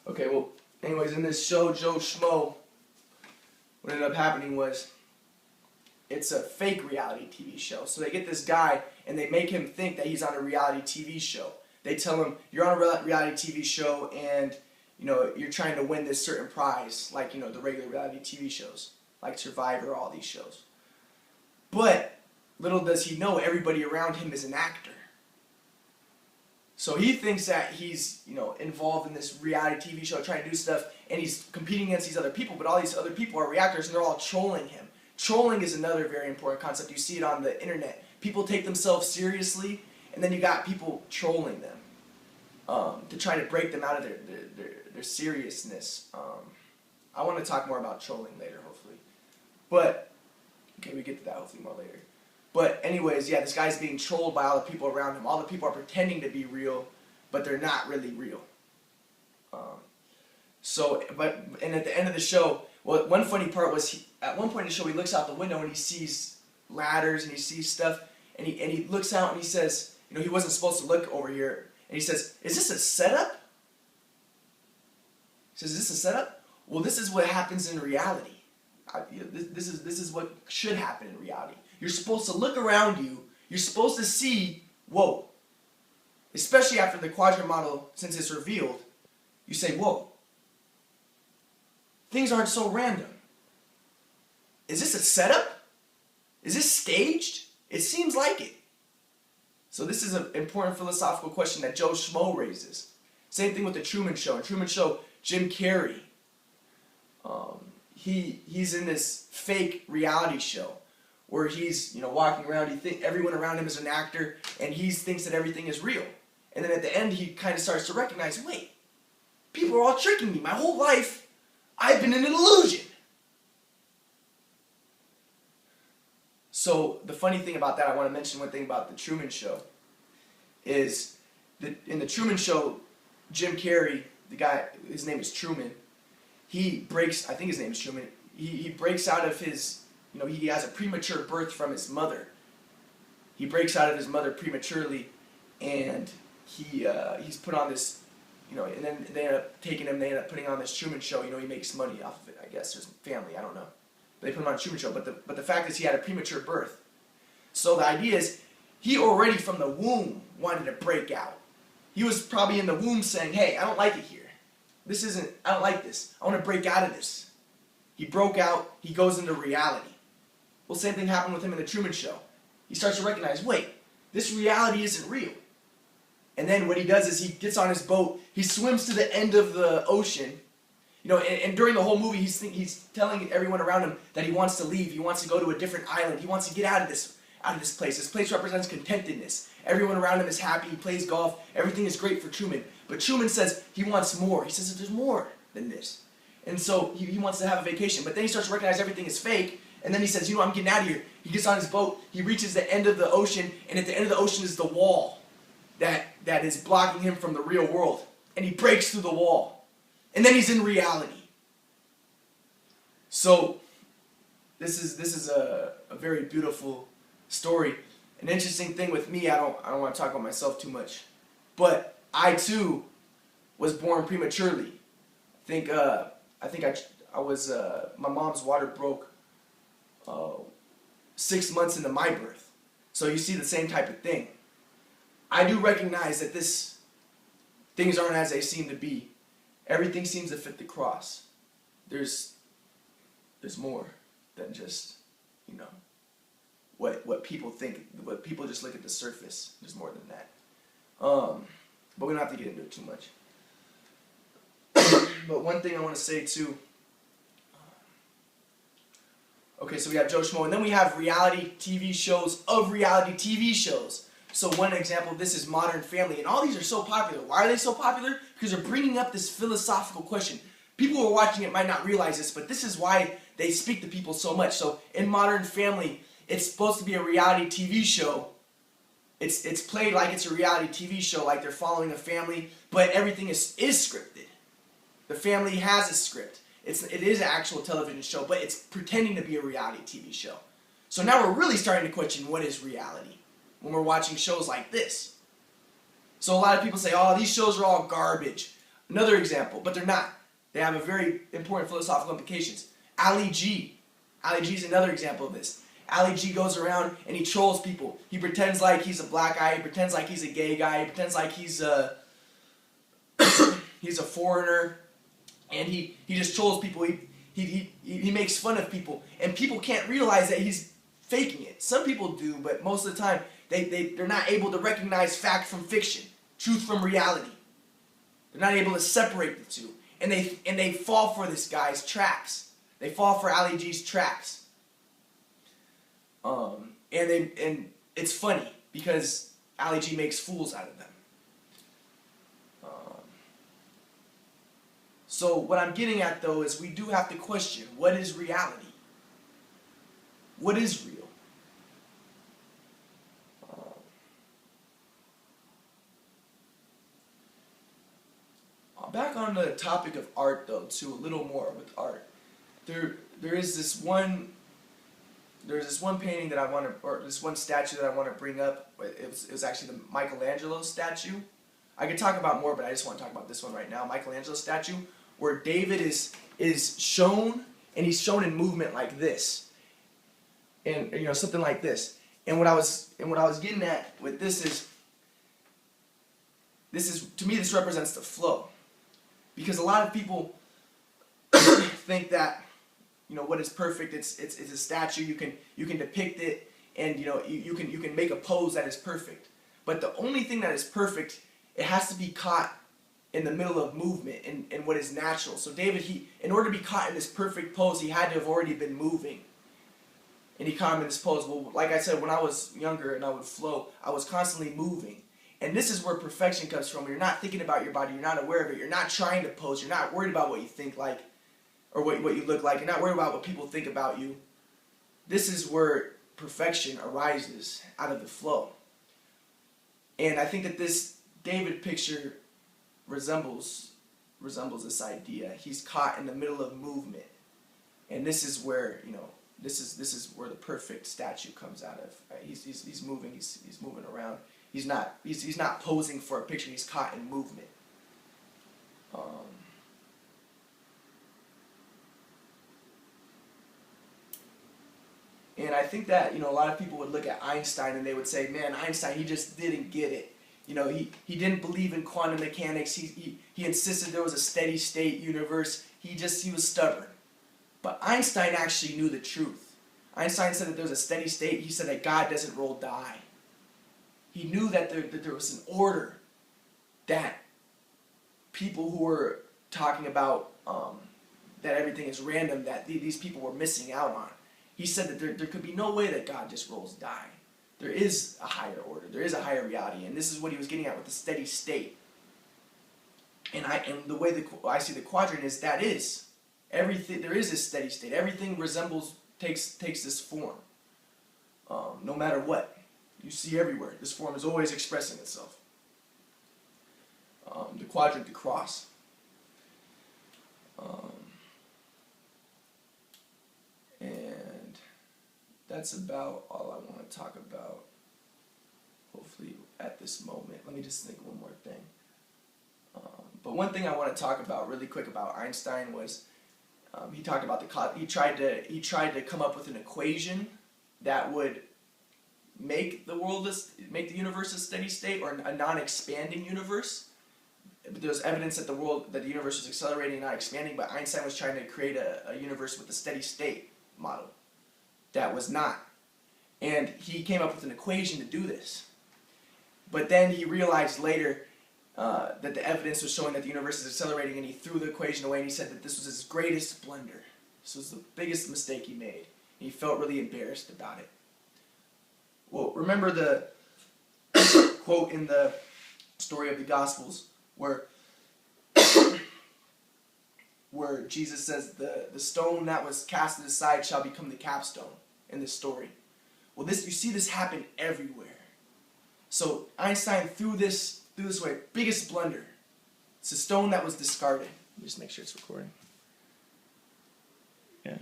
Okay, well, anyways, in this show, Joe Schmo, what ended up happening was it's a fake reality TV show. So they get this guy and they make him think that he's on a reality TV show. They tell him, you're on a reality TV show and, you know, you're trying to win this certain prize, like, you know, the regular reality TV shows, like Survivor, all these shows. But little does he know, everybody around him is an actor. So he thinks that he's, you know, involved in this reality TV show, trying to do stuff, and he's competing against these other people, but all these other people are reactors, and they're all trolling him. Trolling is another very important concept. You see it on the internet. People take themselves seriously, and then you got people trolling them to try to break them out of their seriousness. I want to talk more about trolling later, hopefully. But, okay, we get to that hopefully more later. But anyways, yeah, this guy's being trolled by all the people around him. All the people are pretending to be real, but they're not really real. And at the end of the show, well, one funny part was at one point in the show he looks out the window and he sees ladders and he sees stuff, and he looks out and he says, you know, he wasn't supposed to look over here, and he says, "Is this a setup?" He says, "Is this a setup?" Well, this is what happens in reality. This is what should happen in reality. You're supposed to look around you. You're supposed to see, whoa. Especially after the Quadrant model, since it's revealed, you say, whoa. Things aren't so random. Is this a setup? Is this staged? It seems like it. So this is an important philosophical question that Joe Schmo raises. Same thing with the Truman Show. In Truman Show, Jim Carrey, he's in this fake reality show where he's, you know, walking around. Everyone around him is an actor, and he thinks that everything is real. And then at the end, he kind of starts to recognize, wait, people are all tricking me. My whole life, I've been in an illusion. So the funny thing about that, I want to mention one thing about the Truman Show, is that in the Truman Show, Jim Carrey, the guy, his name is Truman, he breaks, I think his name is Truman, he breaks out of his, you know, he has a premature birth from his mother. He breaks out of his mother prematurely, and he's put on this, you know, and then they end up taking him, they end up putting on this Truman Show. You know, he makes money off of it, I guess, his family, I don't know. But they put him on a Truman Show, but the fact is he had a premature birth. So the idea is, he already from the womb wanted to break out. He was probably in the womb saying, hey, I don't like it here. I don't like this. I want to break out of this. He broke out, he goes into reality. Well, same thing happened with him in the Truman Show. He starts to recognize, wait, this reality isn't real. And then what he does is he gets on his boat, he swims to the end of the ocean, you know, and during the whole movie he's telling everyone around him that he wants to leave, he wants to go to a different island, he wants to get out of this place. This place represents contentedness. Everyone around him is happy, he plays golf, everything is great for Truman. But Truman says he wants more. He says that there's more than this. And so he wants to have a vacation. But then he starts to recognize everything is fake. And then he says, you know, I'm getting out of here. He gets on his boat. He reaches the end of the ocean. And at the end of the ocean is the wall that is blocking him from the real world. And he breaks through the wall. And then he's in reality. So this is a very beautiful story. An interesting thing with me, I don't want to talk about myself too much. But I too was born prematurely. I think I was my mom's water broke 6 months into my birth. So you see the same type of thing. I do recognize that things aren't as they seem to be. Everything seems to fit the cross. There's more than just, you know, what people think, what people just look at the surface. There's more than that. But we don't have to get into it too much. But one thing I want to say too. Okay, so we have Joe Schmo, and then we have reality TV shows of reality TV shows. So one example of this is Modern Family, and all these are so popular. Why are they so popular? Because they're bringing up this philosophical question. People who are watching it might not realize this, but this is why they speak to people so much. So in Modern Family, it's supposed to be a reality TV show. It's played like it's a reality TV show, like they're following a family, but everything is scripted. The family has a script. It is an actual television show, but it's pretending to be a reality TV show. So now we're really starting to question what is reality when we're watching shows like this. So a lot of people say, oh, these shows are all garbage. Another example, but they're not. They have a very important philosophical implications. Ali G. Ali G is another example of this. Ali G goes around and he trolls people. He pretends like he's a black guy. He pretends like he's a gay guy. He pretends like he's a he's a foreigner, and he just trolls people. He makes fun of people, and people can't realize that he's faking it. Some people do, but most of the time they're not able to recognize fact from fiction, truth from reality. They're not able to separate the two, and they fall for this guy's traps. They fall for Ali G's traps. And it's funny because Ali G makes fools out of them. So what I'm getting at though is we do have to question, what is reality? What is real? Back on the topic of art though, too, a little more with art. There's this one painting that I want to, or this one statue that I want to bring up. It was actually the Michelangelo statue. I could talk about more, but I just want to talk about this one right now. Michelangelo statue, where David is shown, and he's shown in movement like this, and something like this. And what I was getting at with this is to me this represents the flow, because a lot of people think that what is perfect, it's a statue, you can depict it, and you can make a pose that is perfect. But the only thing that is perfect, it has to be caught in the middle of movement and what is natural. So David, in order to be caught in this perfect pose, he had to have already been moving. And he caught him in this pose. Well, like I said, when I was younger and I would flow, I was constantly moving. And this is where perfection comes from. You're not thinking about your body, you're not aware of it, you're not trying to pose, you're not worried about what you think like, or what you look like, you're not worried about what people think about you. This is where perfection arises out of the flow. And I think that this David picture resembles this idea. He's caught in the middle of movement, and this is where this is where the perfect statue comes out of. Right? He's moving. He's moving around. He's not posing for a picture. He's caught in movement. And I think that a lot of people would look at Einstein and they would say, man, Einstein, he just didn't get it. He didn't believe in quantum mechanics. He insisted there was a steady state universe. He was stubborn. But Einstein actually knew the truth. Einstein said that there was a steady state. He said that God doesn't roll die. He knew that there was an order that people who were talking about that everything is random, that these people were missing out on. He said that there could be no way that God just rolls die. There is a higher order. There is a higher reality, and this is what he was getting at with the steady state. And the way I see the quadrant is that is everything. There is a steady state. Everything takes this form. No matter what you see everywhere, this form is always expressing itself. The quadrant, the cross. And that's about all I want to talk about, hopefully, at this moment. Let me just think one more thing. But one thing I want to talk about really quick about Einstein was he talked about he tried to come up with an equation that would make the universe a steady state, or a non-expanding universe. There's evidence that the universe was accelerating, not expanding, but Einstein was trying to create a universe with a steady state model that was not. And he came up with an equation to do this. But then he realized later that the evidence was showing that the universe is accelerating, and he threw the equation away, and he said that this was his greatest blunder. This was the biggest mistake he made. And he felt really embarrassed about it. Well, remember the quote in the story of the Gospels where Jesus says the stone that was cast aside shall become the capstone in this story. Well, you see this happen everywhere. So Einstein threw this away. Biggest blunder. It's a stone that was discarded. Let me just make sure it's recording. Yeah.